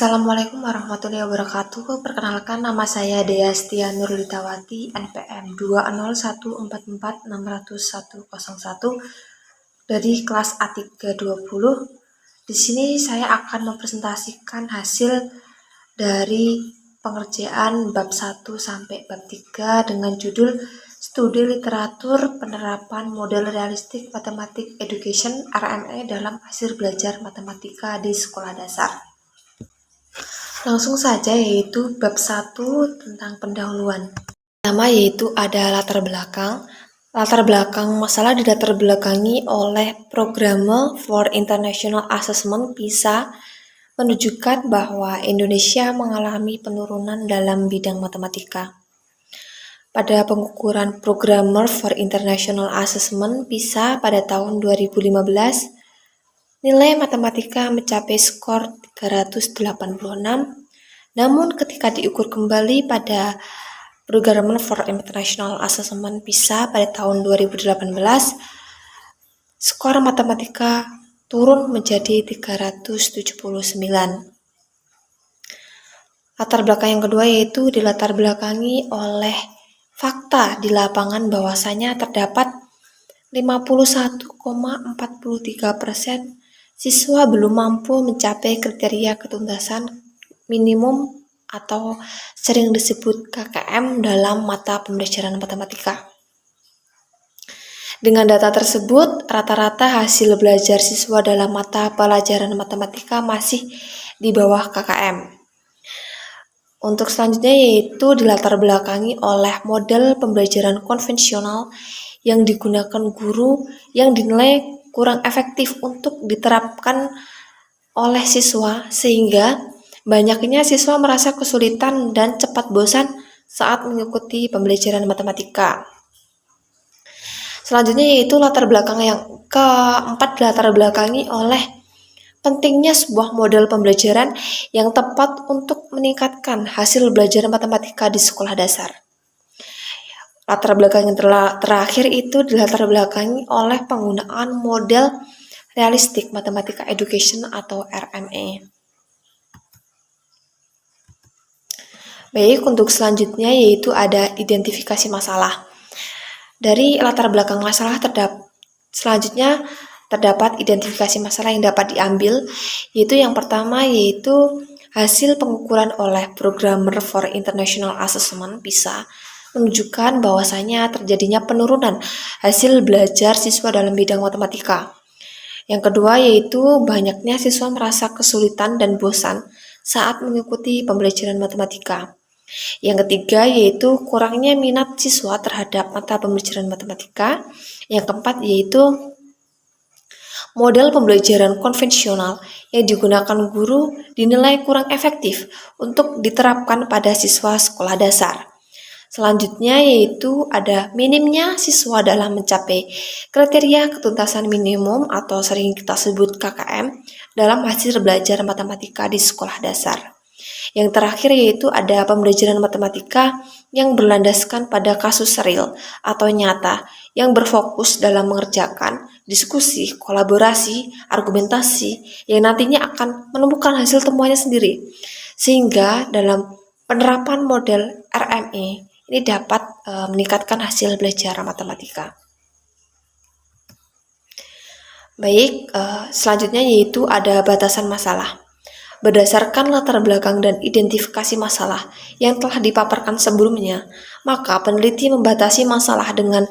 Assalamualaikum warahmatullahi wabarakatuh. Perkenalkan, nama saya Deastia Nurlitawati, NPM 20144600101 dari kelas A320. Di sini saya akan mempresentasikan hasil dari pengerjaan bab 1 sampai bab 3 dengan judul Studi Literatur Penerapan Model Realistik Matematik Education RME dalam hasil belajar matematika di sekolah dasar. Langsung saja, yaitu bab 1 tentang pendahuluan. Pertama yaitu ada latar belakang. Latar belakang masalah dilatar belakangi oleh Programme for International Assessment PISA menunjukkan bahwa Indonesia mengalami penurunan dalam bidang matematika. Pada pengukuran Programme for International Assessment PISA pada tahun 2015, nilai matematika mencapai skor 386, namun ketika diukur kembali pada Programme for International Assessment PISA pada tahun 2018, skor matematika turun menjadi 379. Latar belakang yang kedua yaitu dilatar belakangi oleh fakta di lapangan bahwasanya terdapat 51,43% siswa belum mampu mencapai kriteria ketuntasan minimum atau sering disebut KKM dalam mata pembelajaran matematika. Dengan data tersebut, rata-rata hasil belajar siswa dalam mata pelajaran matematika masih di bawah KKM. Untuk selanjutnya yaitu dilatar belakangi oleh model pembelajaran konvensional yang digunakan guru yang dinilai kurang efektif untuk diterapkan oleh siswa, sehingga banyaknya siswa merasa kesulitan dan cepat bosan saat mengikuti pembelajaran matematika. Selanjutnya yaitu latar belakang yang keempat dilatar belakangi oleh pentingnya sebuah model pembelajaran yang tepat untuk meningkatkan hasil belajar matematika di sekolah dasar. Latar belakang yang terakhir itu dilatar belakangi oleh penggunaan model realistik matematika education atau RME. Baik, untuk selanjutnya yaitu ada identifikasi masalah. Dari latar belakang masalah selanjutnya terdapat identifikasi masalah yang dapat diambil, yaitu yang pertama yaitu hasil pengukuran oleh Programme for International Assessment PISA menunjukkan bahwasanya terjadinya penurunan hasil belajar siswa dalam bidang matematika. Yang kedua yaitu banyaknya siswa merasa kesulitan dan bosan saat mengikuti pembelajaran matematika. Yang ketiga yaitu kurangnya minat siswa terhadap mata pembelajaran matematika. Yang keempat yaitu model pembelajaran konvensional yang digunakan guru dinilai kurang efektif untuk diterapkan pada siswa sekolah dasar. Selanjutnya yaitu ada minimnya siswa dalam mencapai kriteria ketuntasan minimum atau sering kita sebut KKM dalam hasil belajar matematika di sekolah dasar. Yang terakhir yaitu ada pembelajaran matematika yang berlandaskan pada kasus real atau nyata yang berfokus dalam mengerjakan diskusi, kolaborasi, argumentasi yang nantinya akan menemukan hasil temuannya sendiri. Sehingga dalam penerapan model RME ini dapat meningkatkan hasil belajar matematika. Baik, selanjutnya yaitu ada batasan masalah. Berdasarkan latar belakang dan identifikasi masalah yang telah dipaparkan sebelumnya, maka peneliti membatasi masalah dengan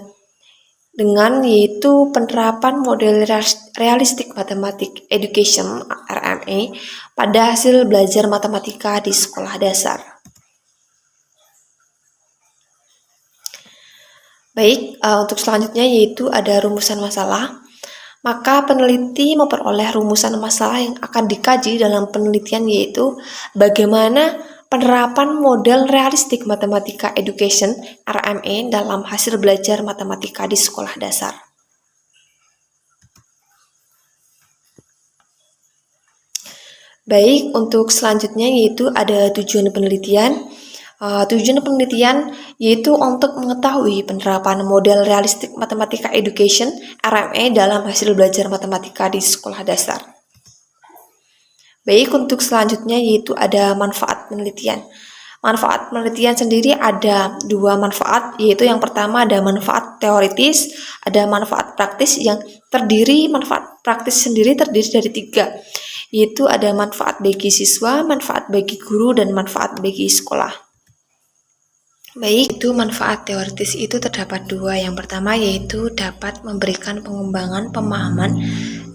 yaitu penerapan model realistik matematik education RME pada hasil belajar matematika di sekolah dasar. Baik, untuk selanjutnya yaitu ada rumusan masalah. Maka peneliti memperoleh rumusan masalah yang akan dikaji dalam penelitian yaitu bagaimana penerapan model realistik matematika education RME dalam hasil belajar matematika di sekolah dasar. Baik, untuk selanjutnya yaitu ada tujuan penelitian. Tujuan penelitian yaitu untuk mengetahui penerapan model realistik matematika education RME dalam hasil belajar matematika di sekolah dasar. Baik, untuk selanjutnya yaitu ada manfaat penelitian. Manfaat penelitian sendiri ada dua manfaat, yaitu yang pertama ada manfaat teoritis, ada manfaat praktis yang manfaat praktis sendiri terdiri dari tiga, yaitu ada manfaat bagi siswa, manfaat bagi guru, dan manfaat bagi sekolah. Baik, itu manfaat teoritis itu terdapat dua. Yang pertama yaitu dapat memberikan pengembangan pemahaman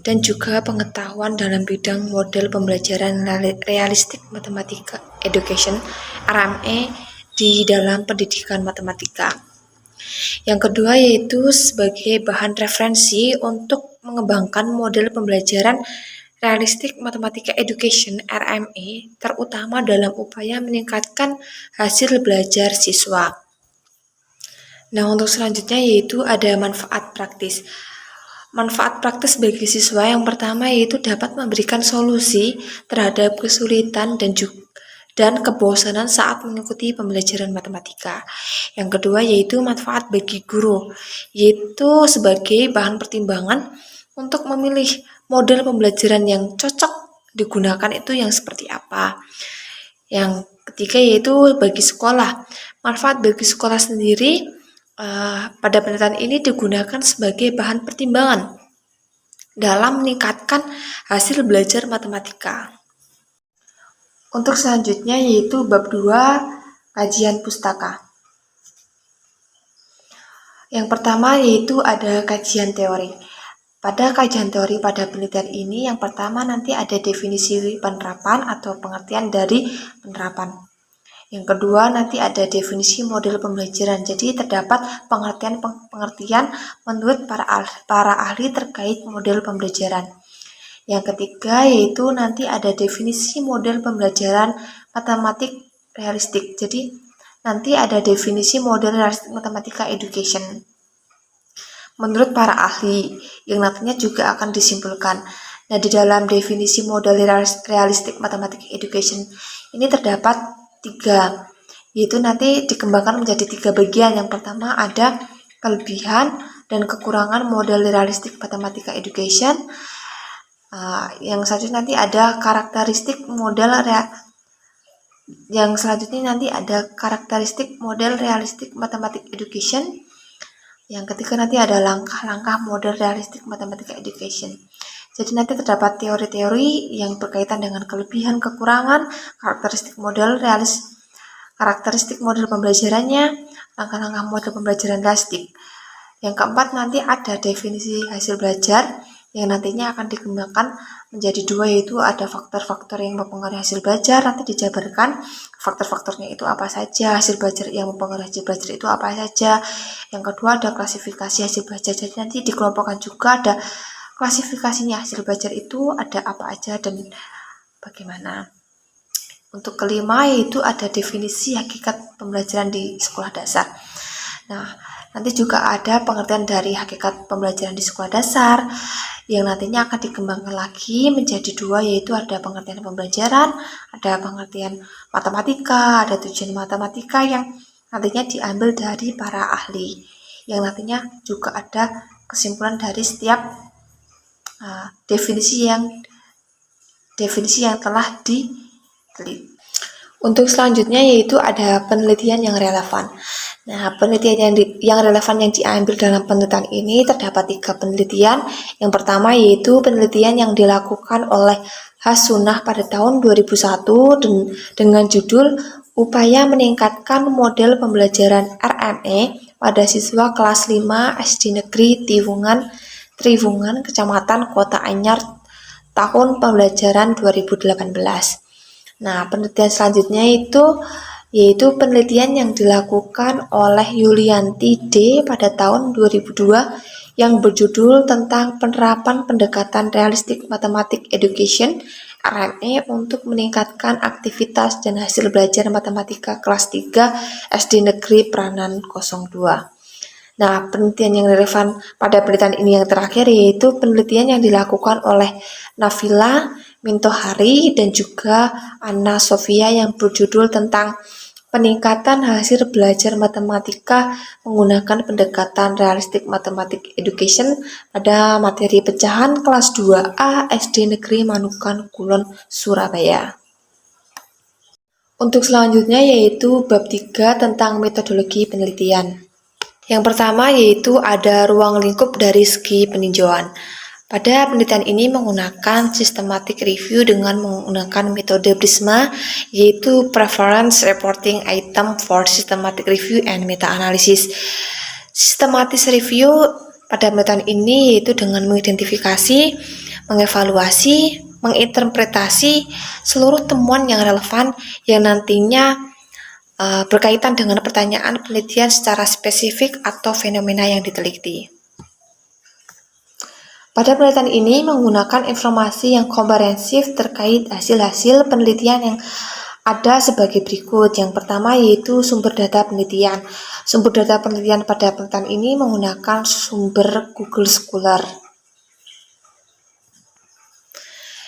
dan juga pengetahuan dalam bidang model pembelajaran realistik matematika education (RME) di dalam pendidikan matematika. Yang kedua yaitu sebagai bahan referensi untuk mengembangkan model pembelajaran realistik matematika education (RME), terutama dalam upaya meningkatkan hasil belajar siswa. Nah, untuk selanjutnya yaitu ada manfaat praktis. Manfaat praktis bagi siswa yang pertama yaitu dapat memberikan solusi terhadap kesulitan dan kebosanan saat mengikuti pembelajaran matematika. Yang kedua yaitu manfaat bagi guru, yaitu sebagai bahan pertimbangan untuk memilih model pembelajaran yang cocok digunakan itu yang seperti apa. Yang ketiga yaitu bagi sekolah. Manfaat bagi sekolah sendiri pada penelitian ini digunakan sebagai bahan pertimbangan dalam meningkatkan hasil belajar matematika. Untuk selanjutnya yaitu bab 2 kajian pustaka. Yang pertama yaitu ada kajian teori. Pada kajian teori pada penelitian ini, yang pertama nanti ada definisi penerapan atau pengertian dari penerapan. Yang kedua nanti ada definisi model pembelajaran. Jadi terdapat pengertian menurut para ahli terkait model pembelajaran. Yang ketiga yaitu nanti ada definisi model pembelajaran matematik realistik. Jadi nanti ada definisi model realistik matematika education menurut para ahli yang nantinya juga akan disimpulkan. Nah, di dalam definisi model realistik matematika education ini terdapat 3, yaitu nanti dikembangkan menjadi 3 bagian. Yang pertama ada kelebihan dan kekurangan model realistik matematika education. Yang selanjutnya nanti ada karakteristik model realistik matematik education. Yang ketiga nanti ada langkah-langkah model realistik matematika education. Jadi nanti terdapat teori-teori yang berkaitan dengan kelebihan, kekurangan, karakteristik model pembelajarannya, langkah-langkah model pembelajaran realistik. Yang keempat nanti ada definisi hasil belajar yang nantinya akan dikembangkan menjadi 2, yaitu ada faktor-faktor yang mempengaruhi hasil belajar, nanti dijabarkan faktor-faktornya itu apa saja, hasil belajar yang mempengaruhi hasil belajar itu apa saja. Yang kedua ada klasifikasi hasil belajar, jadi nanti dikelompokkan juga ada klasifikasinya hasil belajar itu ada apa aja dan bagaimana. Untuk kelima yaitu ada definisi hakikat pembelajaran di sekolah dasar. Nah, nanti juga ada pengertian dari hakikat pembelajaran di sekolah dasar yang nantinya akan dikembangkan lagi menjadi 2, yaitu ada pengertian pembelajaran, ada pengertian matematika, ada tujuan matematika yang nantinya diambil dari para ahli, yang nantinya juga ada kesimpulan dari setiap definisi yang telah diteliti. Untuk selanjutnya yaitu ada penelitian yang relevan. Nah, penelitian yang relevan yang diambil dalam penelitian ini terdapat 3 penelitian. Yang pertama yaitu penelitian yang dilakukan oleh Hasunah pada tahun 2001 dengan judul Upaya Meningkatkan Model Pembelajaran RME pada Siswa Kelas 5 SD Negeri Trivungan, Kecamatan Kota Anyar, tahun pembelajaran 2018. Nah, penelitian selanjutnya yaitu penelitian yang dilakukan oleh Yulianti D. pada tahun 2002 yang berjudul tentang penerapan pendekatan realistik matematik education RME untuk meningkatkan aktivitas dan hasil belajar matematika kelas 3 SD Negeri Pranan 02. Nah, penelitian yang relevan pada penelitian ini yang terakhir yaitu penelitian yang dilakukan oleh Nafila Mintohari dan juga Anna Sofia yang berjudul tentang peningkatan hasil belajar matematika menggunakan pendekatan realistik matematik education pada materi pecahan kelas 2A SD Negeri Manukan Kulon, Surabaya. Untuk selanjutnya yaitu bab 3 tentang metodologi penelitian. Yang pertama yaitu ada ruang lingkup dari segi peninjauan. Pada penelitian ini menggunakan systematic review dengan menggunakan metode PRISMA, yaitu Preference Reporting Item for Systematic Review and Meta-Analysis. Systematic review pada penelitian ini yaitu dengan mengidentifikasi, mengevaluasi, menginterpretasi seluruh temuan yang relevan yang nantinya berkaitan dengan pertanyaan penelitian secara spesifik atau fenomena yang diteliti. Pada penelitian ini menggunakan informasi yang komprehensif terkait hasil-hasil penelitian yang ada sebagai berikut. Yang pertama yaitu sumber data penelitian. Sumber data penelitian pada penelitian ini menggunakan sumber Google Scholar.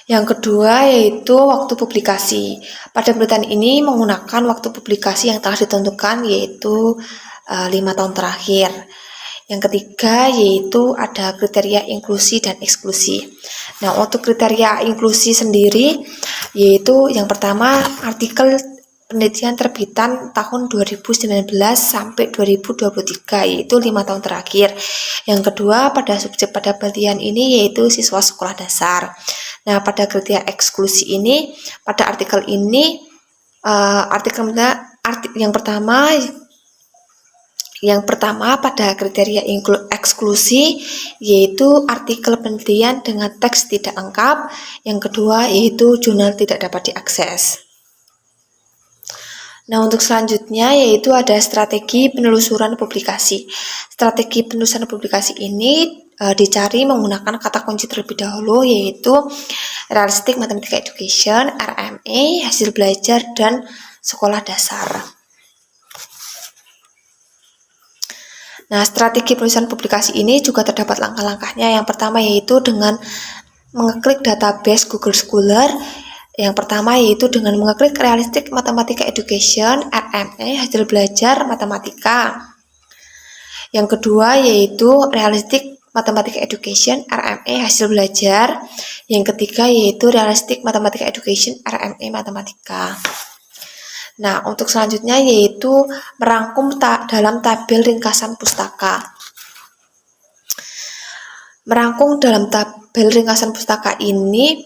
Yang kedua yaitu waktu publikasi. Pada penelitian ini menggunakan waktu publikasi yang telah ditentukan yaitu 5 tahun terakhir. Yang ketiga yaitu ada kriteria inklusi dan eksklusi. Nah, untuk kriteria inklusi sendiri yaitu yang pertama artikel penelitian terbitan tahun 2019 sampai 2023 yaitu 5 tahun terakhir. Yang kedua pada subjek pada penelitian ini yaitu siswa sekolah dasar. Nah, pada kriteria eksklusi ini pada artikel ini yang pertama pada kriteria eksklusi yaitu artikel penelitian dengan teks tidak lengkap. Yang kedua yaitu jurnal tidak dapat diakses. Nah, untuk selanjutnya yaitu ada strategi penelusuran publikasi. Strategi penelusuran publikasi ini dicari menggunakan kata kunci terlebih dahulu yaitu Realistic Mathematical Education, RME, hasil belajar, dan sekolah dasar. Nah, strategi penulisan publikasi ini juga terdapat langkah-langkahnya. Yang pertama yaitu dengan mengeklik database Google Scholar. Yang pertama yaitu dengan mengeklik Realistic Mathematical Education, RME, hasil belajar matematika. Yang kedua yaitu Realistic Mathematical Education, RME, hasil belajar. Yang ketiga yaitu Realistic Mathematical Education, RME, matematika. Nah, untuk selanjutnya yaitu merangkum dalam tabel ringkasan pustaka. Merangkum dalam tabel ringkasan pustaka ini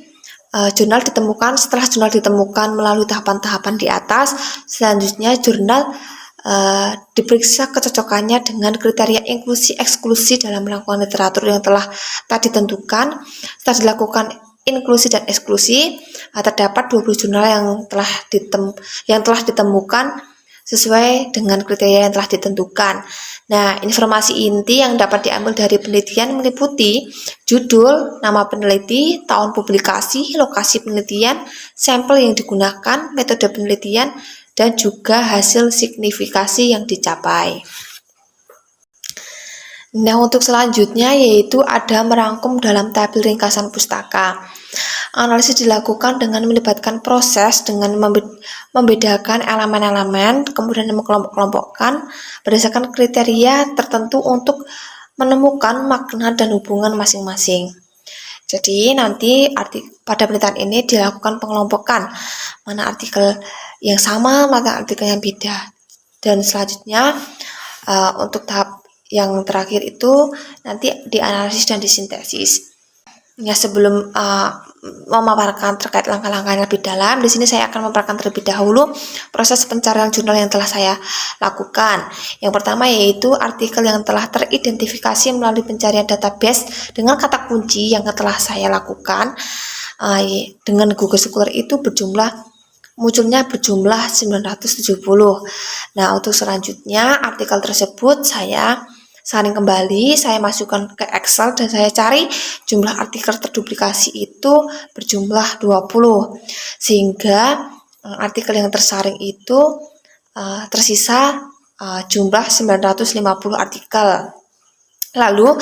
jurnal ditemukan. Setelah jurnal ditemukan melalui tahapan-tahapan di atas, selanjutnya jurnal diperiksa kecocokannya dengan kriteria inklusi eksklusi dalam melakukan literatur yang telah ditentukan. Setelah dilakukan inklusi dan eksklusi, terdapat 20 jurnal yang telah ditemukan sesuai dengan kriteria yang telah ditentukan. Nah, informasi inti yang dapat diambil dari penelitian meliputi judul, nama peneliti, tahun publikasi, lokasi penelitian, sampel yang digunakan, metode penelitian, dan juga hasil signifikasi yang dicapai. Nah, untuk selanjutnya yaitu ada merangkum dalam tabel ringkasan pustaka. Analisis dilakukan dengan melibatkan proses dengan membedakan elemen-elemen, kemudian mengelompok-kelompokkan berdasarkan kriteria tertentu untuk menemukan makna dan hubungan masing-masing. Jadi nanti pada penelitian ini dilakukan pengelompokan, mana artikel yang sama, mana artikel yang beda. Dan selanjutnya untuk tahap yang terakhir itu nanti dianalisis dan disintesis. Ya, sebelum memaparkan terkait langkah-langkah yang lebih dalam, di sini saya akan memaparkan terlebih dahulu proses pencarian jurnal yang telah saya lakukan. Yang pertama yaitu artikel yang telah teridentifikasi melalui pencarian database dengan kata kunci yang telah saya lakukan dengan Google Scholar itu munculnya berjumlah 970. Nah, untuk selanjutnya artikel tersebut saya saring kembali, saya masukkan ke Excel dan saya cari jumlah artikel terduplikasi itu berjumlah 20. Sehingga artikel yang tersaring itu tersisa jumlah 950 artikel. Lalu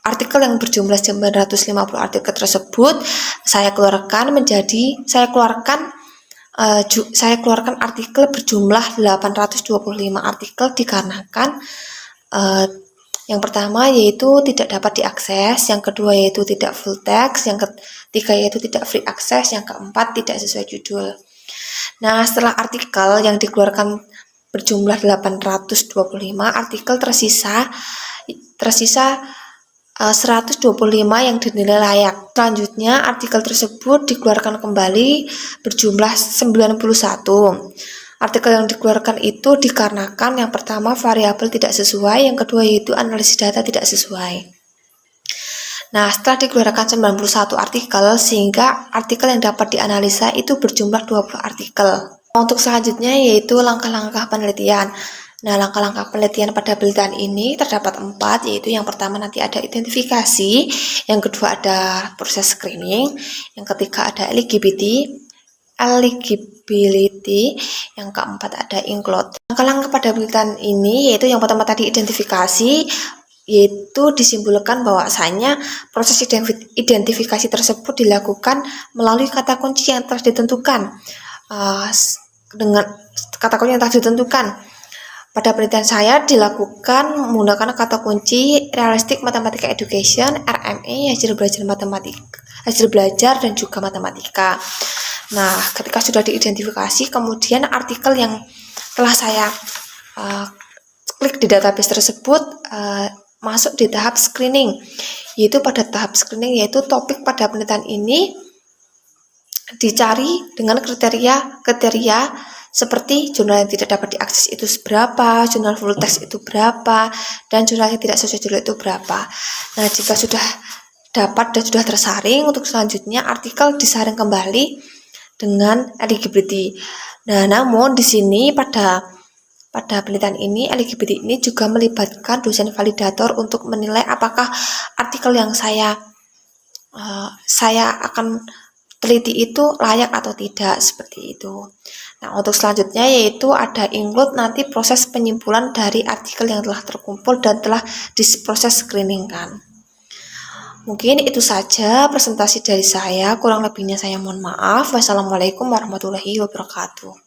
artikel yang berjumlah 950 artikel tersebut saya keluarkan saya keluarkan artikel berjumlah 825 artikel dikarenakan yang pertama yaitu tidak dapat diakses, yang kedua yaitu tidak full text, yang ketiga yaitu tidak free access, yang keempat tidak sesuai judul. Nah, setelah artikel yang dikeluarkan berjumlah 825 artikel tersisa 125 yang dinilai layak. Selanjutnya, artikel tersebut dikeluarkan kembali berjumlah 91. Artikel yang dikeluarkan itu dikarenakan yang pertama variabel tidak sesuai, yang kedua yaitu analisis data tidak sesuai. Nah, setelah dikeluarkan 91 artikel, sehingga artikel yang dapat dianalisa itu berjumlah 20 artikel. Untuk selanjutnya yaitu langkah-langkah penelitian. Nah, langkah-langkah penelitian pada penelitian ini terdapat 4, yaitu yang pertama nanti ada identifikasi, yang kedua ada proses screening, yang ketiga ada eligibility, yang keempat ada include. Langkah-langkah pada penelitian ini yaitu yang pertama tadi identifikasi, yaitu disimpulkan bahwasanya proses identifikasi tersebut dilakukan melalui kata kunci yang telah ditentukan. Dengan kata kunci yang telah ditentukan pada penelitian saya dilakukan menggunakan kata kunci Realistic Mathematical Education (RME), hasil belajar dan juga matematika. Nah, ketika sudah diidentifikasi, kemudian artikel yang telah saya klik di database tersebut masuk di tahap screening, yaitu pada tahap screening yaitu topik pada penelitian ini dicari dengan kriteria seperti jurnal yang tidak dapat diakses itu berapa, jurnal full text itu berapa, dan jurnal yang tidak sesuai judul itu berapa. Nah, jika sudah dapat dan sudah tersaring, untuk selanjutnya artikel disaring kembali dengan eligibility. Nah, namun di sini pada penelitian ini, eligibility ini juga melibatkan dosen validator untuk menilai apakah artikel yang saya akan teliti itu layak atau tidak, seperti itu. Nah, untuk selanjutnya yaitu ada include, nanti proses penyimpulan dari artikel yang telah terkumpul dan telah diproses screening kan. Mungkin itu saja presentasi dari saya, kurang lebihnya saya mohon maaf. Wassalamualaikum warahmatullahi wabarakatuh.